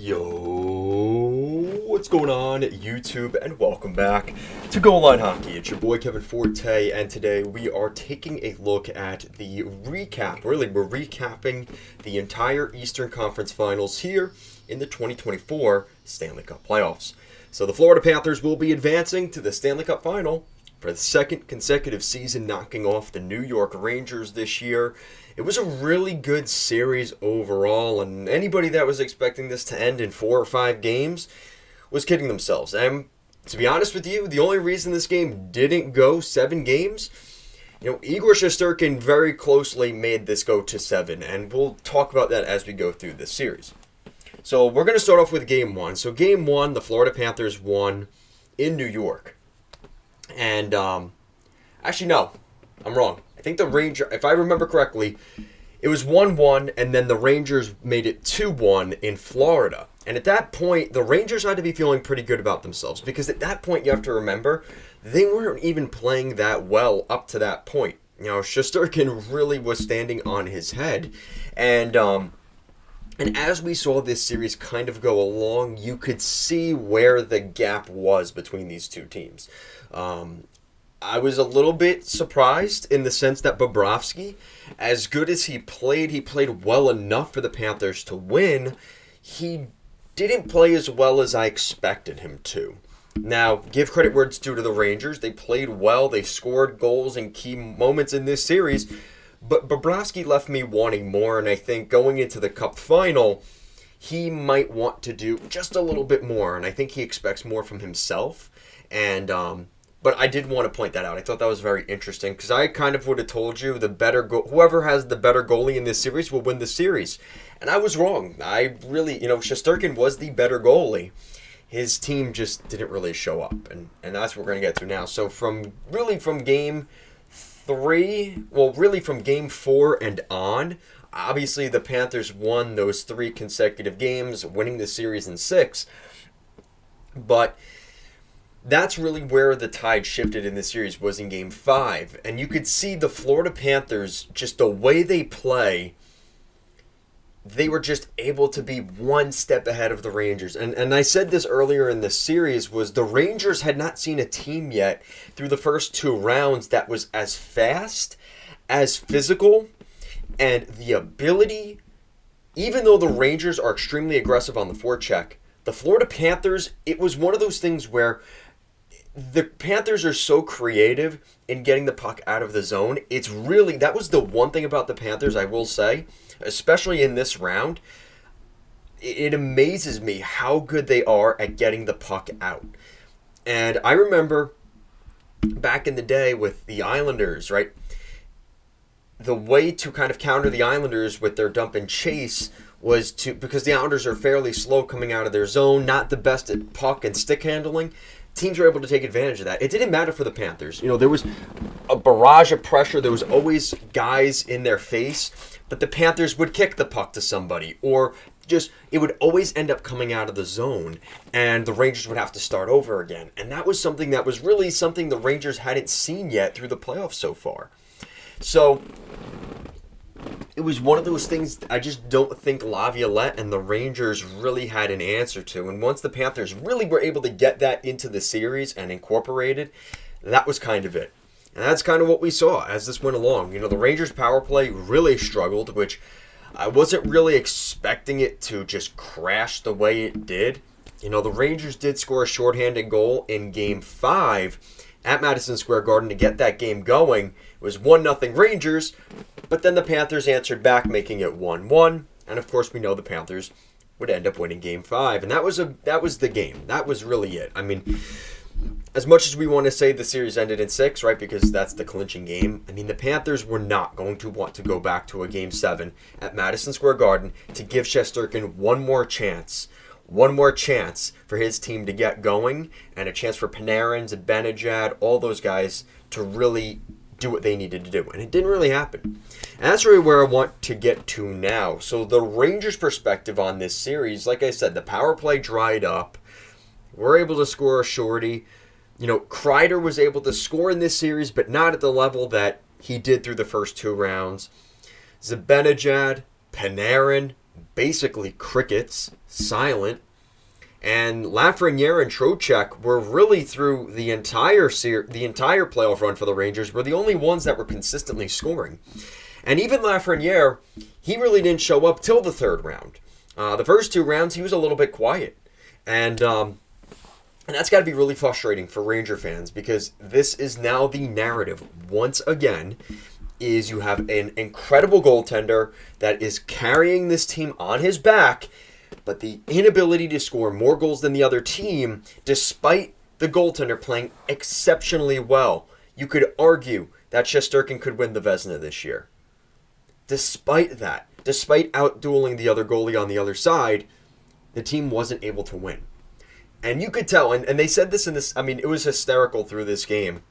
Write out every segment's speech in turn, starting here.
Yo, what's going on, YouTube, and welcome back to Goal Line Hockey. It's your boy Kevin Forte, and today we are taking a look at the recap. Really, we're recapping the entire Eastern Conference Finals here in the 2024 Stanley Cup Playoffs. So the Florida Panthers will be advancing to the Stanley Cup Final for the second consecutive season, knocking off the New York Rangers this year. It was a really good series overall, and anybody that was expecting this to end in 4 or 5 games was kidding themselves. And to be honest with you, the only reason this game didn't go 7 games, Igor Shesterkin very closely made this go to 7, and we'll talk about that as we go through this series. So we're going to start off with Game 1. So Game 1, the Florida Panthers won in New York. And, actually, no, I'm wrong. I think the Rangers, if I remember correctly, it was 1-1, and then the Rangers made it 2-1 in Florida. And at that point, the Rangers had to be feeling pretty good about themselves, because at that point, you have to remember, they weren't even playing that well up to that point. Shesterkin really was standing on his head. And as we saw this series kind of go along, you could see where the gap was between these two teams. I was a little bit surprised in the sense that Bobrovsky, as good as he played well enough for the Panthers to win. He didn't play as well as I expected him to. Now, give credit where it's due to the Rangers. They played well. They scored goals in key moments in this series. But Bobrovsky left me wanting more, and I think going into the Cup final, he might want to do just a little bit more, and I think he expects more from himself. But I did want to point that out. I thought that was very interesting, because I kind of would have told you whoever has the better goalie in this series will win the series. And I was wrong. I really, Shesterkin was the better goalie. His team just didn't really show up, and that's what we're going to get to now. So from Game 3, from Game 4 and on, obviously the Panthers won those 3 consecutive games, winning the series in 6. But that's really where the tide shifted in this series, was in Game 5. And you could see the Florida Panthers, just the way they play, they were just able to be one step ahead of the Rangers. And I said this earlier in the series, was the Rangers had not seen a team yet through the first 2 rounds that was as fast, as physical, and the ability, even though the Rangers are extremely aggressive on the forecheck, the Florida Panthers, it was one of those things where the Panthers are so creative in getting the puck out of the zone. That was the one thing about the Panthers, I will say, especially in this round. It amazes me how good they are at getting the puck out. And I remember back in the day with the Islanders, right? The way to kind of counter the Islanders with their dump and chase was because the Islanders are fairly slow coming out of their zone, not the best at puck and stick handling. Teams were able to take advantage of that. It didn't matter for the Panthers. There was a barrage of pressure. There was always guys in their face, but the Panthers would kick the puck to somebody, or it would always end up coming out of the zone, and the Rangers would have to start over again. And that was something that was really something the Rangers hadn't seen yet through the playoffs so far. So it was one of those things I just don't think Laviolette and the Rangers really had an answer to. And once the Panthers really were able to get that into the series and incorporate it, that was kind of it. And that's kind of what we saw as this went along. The Rangers' power play really struggled, which I wasn't really expecting it to just crash the way it did. The Rangers did score a shorthanded goal in Game 5 at Madison Square Garden to get that game going. It was 1-0 Rangers, but then the Panthers answered back, making it 1-1. And of course, we know the Panthers would end up winning Game 5, and that was the game. That was really it. I mean, as much as we want to say the series ended in 6, right, because that's the clinching game, I mean, the Panthers were not going to want to go back to a Game 7 at Madison Square Garden to give Shesterkin one more chance for his team to get going, and a chance for Panarin, Zibanejad, all those guys to really do what they needed to do. And it didn't really happen. And that's really where I want to get to now. So the Rangers' perspective on this series, like I said, the power play dried up. We're able to score a shorty. Kreider was able to score in this series, but not at the level that he did through the first 2 rounds. Zibanejad, Panarin, basically crickets, silent. And Lafreniere and Trocheck were really through the entire playoff run for the Rangers were the only ones that were consistently scoring. And even Lafreniere, he really didn't show up till the third round. The first two rounds, he was a little bit quiet. And that's got to be really frustrating for Ranger fans because this is now the narrative once again is you have an incredible goaltender that is carrying this team on his back, but the inability to score more goals than the other team, despite the goaltender playing exceptionally well. You could argue that Shesterkin could win the Vezina this year. Despite that, despite outdueling the other goalie on the other side, the team wasn't able to win. And you could tell, and they said this it was hysterical through this game.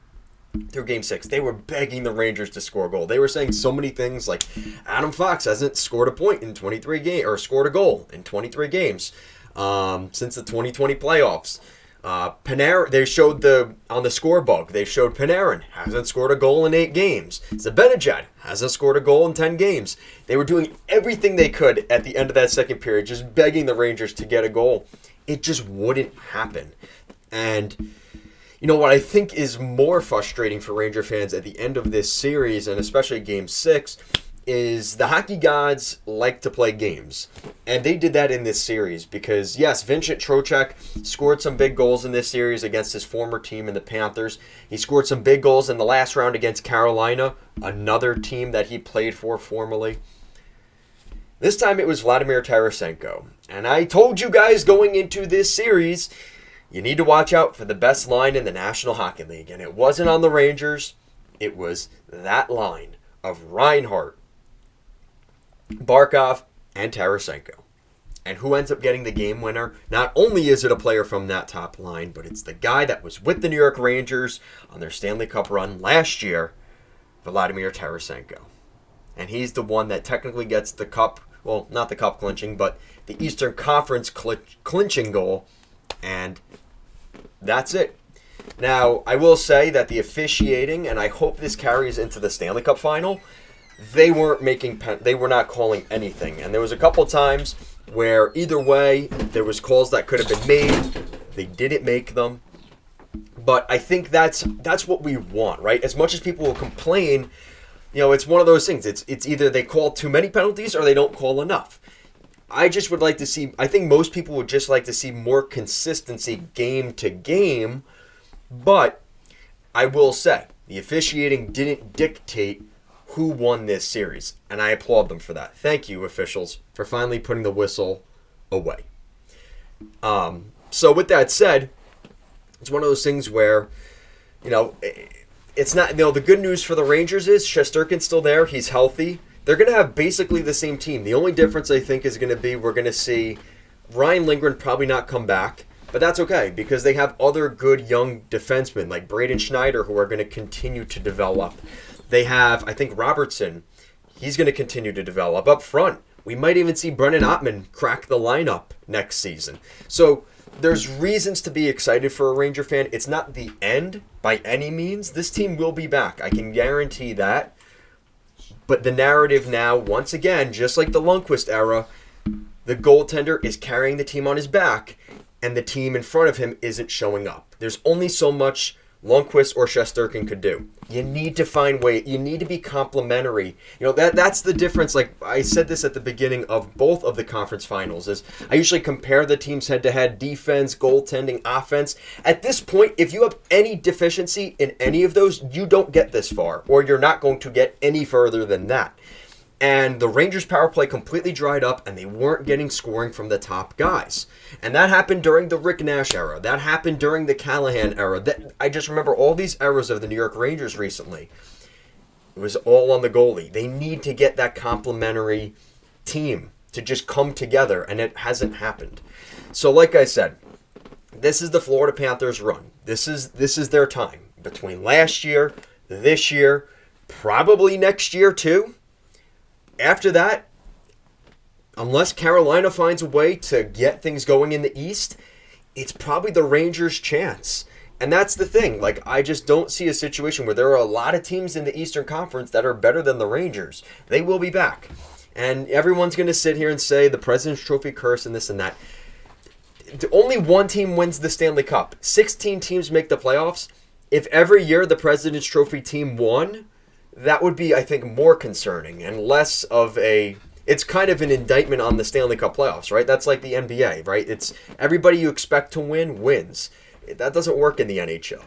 Through Game 6, they were begging the Rangers to score a goal. They were saying so many things like Adam Fox hasn't scored a point in 23 games, or scored a goal in 23 games since the 2020 playoffs. Panarin, they showed on the scorebug, they showed Panarin hasn't scored a goal in 8 games. Zibanejad hasn't scored a goal in 10 games. They were doing everything they could at the end of that second period, just begging the Rangers to get a goal. It just wouldn't happen. And you know what I think is more frustrating for Ranger fans at the end of this series, and especially Game 6, is the hockey gods like to play games. And they did that in this series because, yes, Vincent Trocheck scored some big goals in this series against his former team in the Panthers. He scored some big goals in the last round against Carolina, another team that he played for formerly. This time it was Vladimir Tarasenko. And I told you guys going into this series, you need to watch out for the best line in the National Hockey League. And it wasn't on the Rangers. It was that line of Reinhart, Barkov, and Tarasenko. And who ends up getting the game winner? Not only is it a player from that top line, but it's the guy that was with the New York Rangers on their Stanley Cup run last year, Vladimir Tarasenko. And he's the one that technically gets the cup, well, not the cup clinching, but the Eastern Conference clinching goal. And that's it. Now, I will say that the officiating, and I hope this carries into the Stanley Cup final, they were not calling anything. And there was a couple times where either way, there was calls that could have been made. They didn't make them. But I think that's what we want, right? As much as people will complain, it's one of those things. It's either they call too many penalties or they don't call enough. I just would like to see, I think most people would just like to see more consistency game to game, but I will say, the officiating didn't dictate who won this series, and I applaud them for that. Thank you, officials, for finally putting the whistle away. So with that said, it's one of those things where, it's not, the good news for the Rangers is Shesterkin's still there, he's healthy. They're going to have basically the same team. The only difference I think is going to be we're going to see Ryan Lindgren probably not come back, but that's okay because they have other good young defensemen like Braden Schneider who are going to continue to develop. They have, I think, Robertson. He's going to continue to develop. Up front, we might even see Brennan Ottman crack the lineup next season. So there's reasons to be excited for a Ranger fan. It's not the end by any means. This team will be back. I can guarantee that. But the narrative now, once again, just like the Lundqvist era, the goaltender is carrying the team on his back, and the team in front of him isn't showing up. There's only so much Lundqvist or Shesterkin could do. You need to find ways. You need to be complementary. That's the difference. Like I said this at the beginning of both of the conference finals, is I usually compare the teams head-to-head, defense, goaltending, offense. At this point, if you have any deficiency in any of those, you don't get this far, or you're not going to get any further than that. And the Rangers' power play completely dried up, and they weren't getting scoring from the top guys. And that happened during the Rick Nash era. That happened during the Callahan era. I just remember all these eras of the New York Rangers recently. It was all on the goalie. They need to get that complementary team to just come together, and it hasn't happened. So like I said, this is the Florida Panthers run. This is their time. Between last year, this year, probably next year too. After that, unless Carolina finds a way to get things going in the East, it's probably the Rangers' chance. And that's the thing. Like, I just don't see a situation where there are a lot of teams in the Eastern Conference that are better than the Rangers. They will be back. And everyone's going to sit here and say the President's Trophy curse and this and that. Only one team wins the Stanley Cup. 16 teams make the playoffs. If every year the President's Trophy team won, that would be, I think, more concerning and less of a... It's kind of an indictment on the Stanley Cup playoffs, right? That's like the NBA, right? It's everybody you expect to win wins. That doesn't work in the NHL.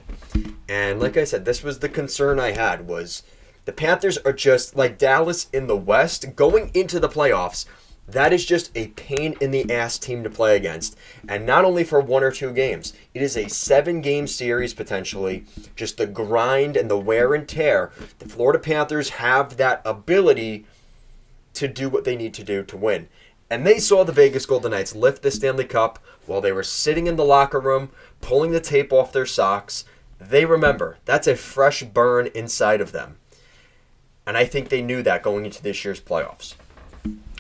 And like I said, this was the concern I had, was the Panthers are just like Dallas in the West going into the playoffs. That is just a pain in the ass team to play against. And not only for 1 or 2 games. It is a 7-game series potentially. Just the grind and the wear and tear. The Florida Panthers have that ability to do what they need to do to win. And they saw the Vegas Golden Knights lift the Stanley Cup while they were sitting in the locker room, pulling the tape off their socks. They remember. That's a fresh burn inside of them. And I think they knew that going into this year's playoffs.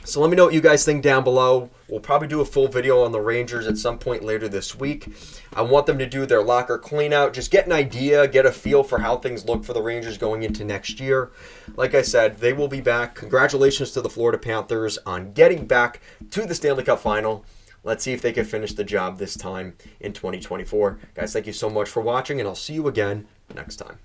So let me know what you guys think down below. We'll probably do a full video on the Rangers at some point later this week. I want them to do their locker clean out. Just get an idea, get a feel for how things look for the Rangers going into next year. Like I said, they will be back. Congratulations to the Florida Panthers on getting back to the Stanley Cup Final. Let's see if they can finish the job this time in 2024. Guys, thank you so much for watching, and I'll see you again next time.